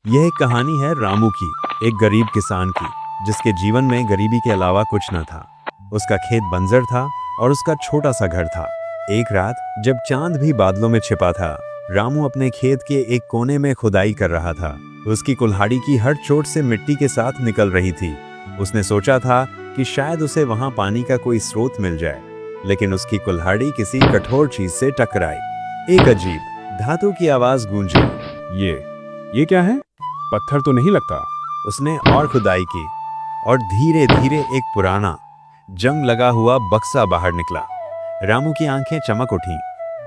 यह एक कहानी है रामू की, एक गरीब किसान की, जिसके जीवन में गरीबी के अलावा कुछ न था। उसका खेत बंजर था और उसका छोटा सा घर था। एक रात जब चांद भी बादलों में छिपा था, रामू अपने खेत के एक कोने में खुदाई कर रहा था। उसकी कुल्हाड़ी की हर चोट से मिट्टी के साथ निकल रही थी। उसने सोचा था कि शायद उसे वहां पानी का कोई स्रोत मिल जाए, लेकिन उसकी कुल्हाड़ी किसी कठोर चीज से टकराई। एक अजीब धातु की आवाज गूंजी। ये क्या है? पत्थर तो नहीं लगता। उसने और खुदाई की और धीरे धीरे एक पुराना जंग लगा हुआ बक्सा बाहर निकला। रामू की आंखें चमक उठीं।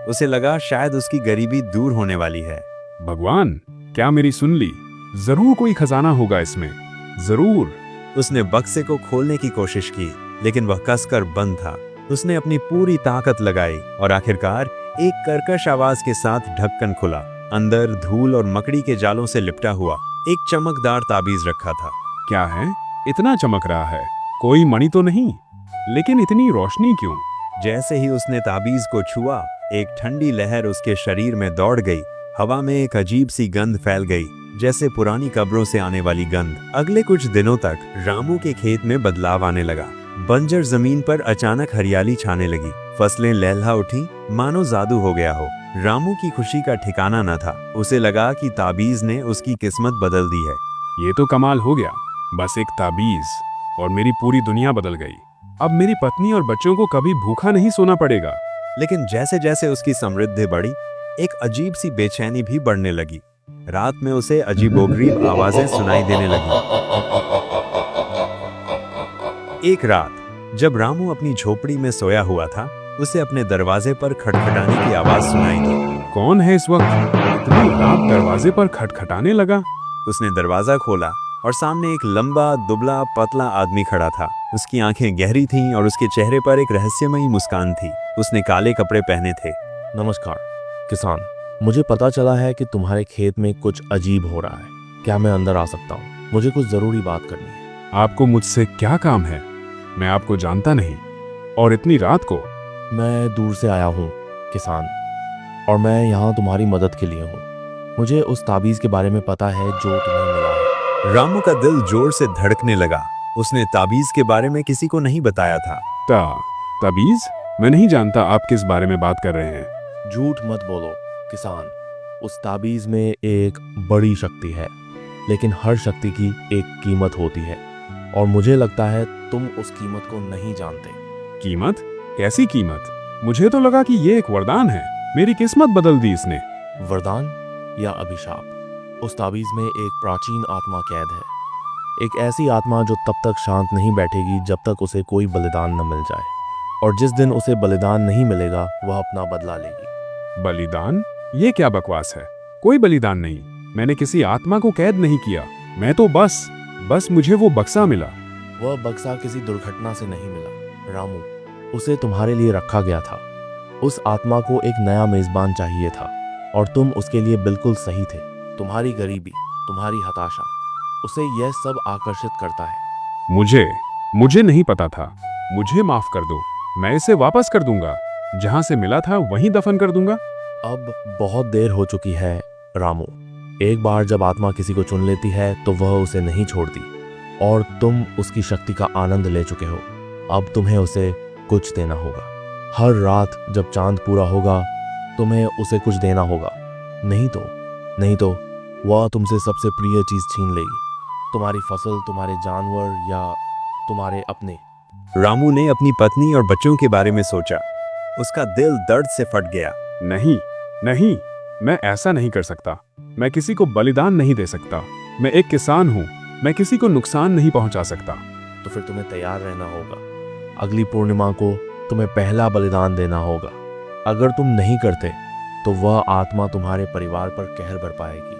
उसे लगा शायद उसकी गरीबी दूर होने वाली है। भगवान, क्या मेरी सुन ली? जरूर कोई खजाना होगा इसमें, जरूर। उसने बक्से को खोलने की कोशिश की, लेकिन वह कसकर बंद था। उसने अपनी पूरी ताकत लगाई और आखिरकार एक कर्कश आवाज के साथ ढक्कन खुला। अंदर धूल और मकड़ी के जालों से लिपटा हुआ एक चमकदार ताबीज रखा था। क्या है? इतना चमक रहा है। कोई मणि तो नहीं, लेकिन इतनी रोशनी क्यों? जैसे ही उसने ताबीज को छुआ, एक ठंडी लहर उसके शरीर में दौड़ गई। हवा में एक अजीब सी गंध फैल गई, जैसे पुरानी कब्रों से आने वाली गंध। अगले कुछ दिनों तक रामू के खेत में बदलाव आने लगा। बंजर जमीन पर अचानक हरियाली छाने लगी। फसलें लहलहा उठी, मानो जादू हो गया हो। रामू की खुशी का ठिकाना न था। उसे लगा कि ताबीज ने उसकी किस्मत बदल दी है। ये तो कमाल हो गया। बस एक ताबीज और मेरी पूरी दुनिया बदल गई। अब मेरी पत्नी और बच्चों को कभी भूखा नहीं सोना पड़ेगा। लेकिन जैसे जैसे उसकी समृद्धि बढ़ी, एक अजीब सी बेचैनी भी बढ़ने लगी। रात में उसे अजीबोगरीब आवाजें सुनाई देने लगी। एक रात जब रामू अपनी झोपड़ी में सोया हुआ था, उसे अपने दरवाजे पर खटखटाने की आवाज सुनाई दी। कौन है इस वक्त? इतनी रात दरवाजे पर खटखटाने लगा। उसने दरवाजा खोला और सामने एक लंबा, दुबला, पतला आदमी खड़ा था। उसकी आंखें गहरी थीं और उसके चेहरे पर एक रहस्यमयी मुस्कान थी। उसने काले कपड़े पहने थे। नमस्कार किसान, मुझे पता चला है कि तुम्हारे खेत में कुछ अजीब हो रहा है। क्या मैं अंदर आ सकता हूँ? मुझे कुछ जरूरी बात करनी है। आपको मुझसे क्या काम है? मैं आपको जानता नहीं, और इतनी रात को। मैं दूर से आया हूँ किसान, और मैं यहाँ तुम्हारी मदद के लिए हूँ। मुझे उस ताबीज के बारे में पता है जो तुम्हें मिला है। रामू का दिल जोर से धड़कने लगा। उसने ताबीज के बारे में किसी को नहीं बताया था। ताबीज? मैं नहीं जानता आप किस बारे में बात कर रहे हैं। झूठ मत बोलो किसान। उस ताबीज में एक बड़ी शक्ति है, लेकिन हर शक्ति की एक कीमत होती है, और मुझे लगता है तुम उस कीमत को नहीं जानते। कीमत? कैसी कीमत? मुझे तो लगा कि ये एक वरदान है। मेरी किस्मत बदल दी इसने। वरदान या अभिशाप? उस ताबीज में एक प्राचीन आत्मा कैद है। एक ऐसी आत्मा जो तब तक शांत नहीं बैठेगी जब तक उसे कोई बलिदान न मिल जाए, और जिस दिन उसे बलिदान नहीं मिलेगा वह अपना बदला लेगी। बलिदान? ये क्या बकवास है? कोई बलिदान नहीं। मैंने किसी आत्मा को कैद नहीं किया। मैं तो बस मुझे वो बक्सा मिला। वह बक्सा किसी दुर्घटना से नहीं मिला रामू, उसे तुम्हारे लिए रखा गया था। उस आत्मा को एक नया मेजबान चाहिए था, और तुम उसके लिए बिल्कुल सही थे। तुम्हारी गरीबी, तुम्हारी हताशा, उसे यह सब आकर्षित करता है। मुझे नहीं पता था। मुझे माफ कर दो। मैं इसे वापस कर दूंगा। जहां से मिला था वहीं दफन कर दूंगा। अब बहुत देर हो चुकी है रामू। एक बार जब आत्मा किसी को चुन लेती है तो वह उसे नहीं छोड़ती, और तुम उसकी शक्ति का आनंद ले चुके हो। अब तुम्हें उसे कुछ देना होगा। हर रात जब चांद पूरा होगा, तुम्हें उसे कुछ देना होगा। नहीं तो वह तुमसे सबसे प्रिय चीज छीन लेगी। तुम्हारी फसल, तुम्हारे जानवर, या तुम्हारे अपने। रामू ने अपनी पत्नी और बच्चों के बारे में सोचा। उसका दिल दर्द से फट गया। नहीं, मैं ऐसा नहीं कर सकता। मैं किसी को बलिदान नहीं दे सकता। मैं एक किसान हूँ। मैं किसी को नुकसान नहीं पहुंचा सकता। तो फिर तुम्हें तैयार रहना होगा। अगली पूर्णिमा को तुम्हें पहला बलिदान देना होगा। अगर तुम नहीं करते तो वह आत्मा तुम्हारे परिवार पर कहर बरपाएगी।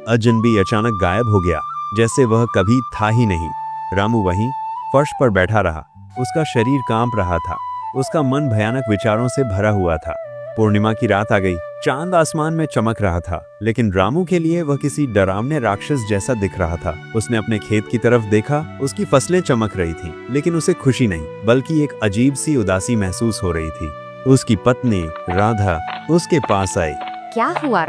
अजनबी अचानक गायब हो गया, जैसे वह कभी था ही नहीं। रामू वहीं फर्श पर बैठा रहा। उसका शरीर कांप रहा था। उसका मन भयानक विचारों से भरा हुआ था। पूर्णिमा की रात आ गई। चांद आसमान में चमक रहा था, लेकिन रामू के लिए वह किसी डरावने राक्षस जैसा दिख रहा था। उसने अपने खेत की तरफ देखा। उसकी फसलें चमक रही थीं, लेकिन उसे खुशी नहीं, बल्कि एक अजीब सी उदासी महसूस हो रही थी। उसकी पत्नी राधा उसके पास आई। क्या हुआ?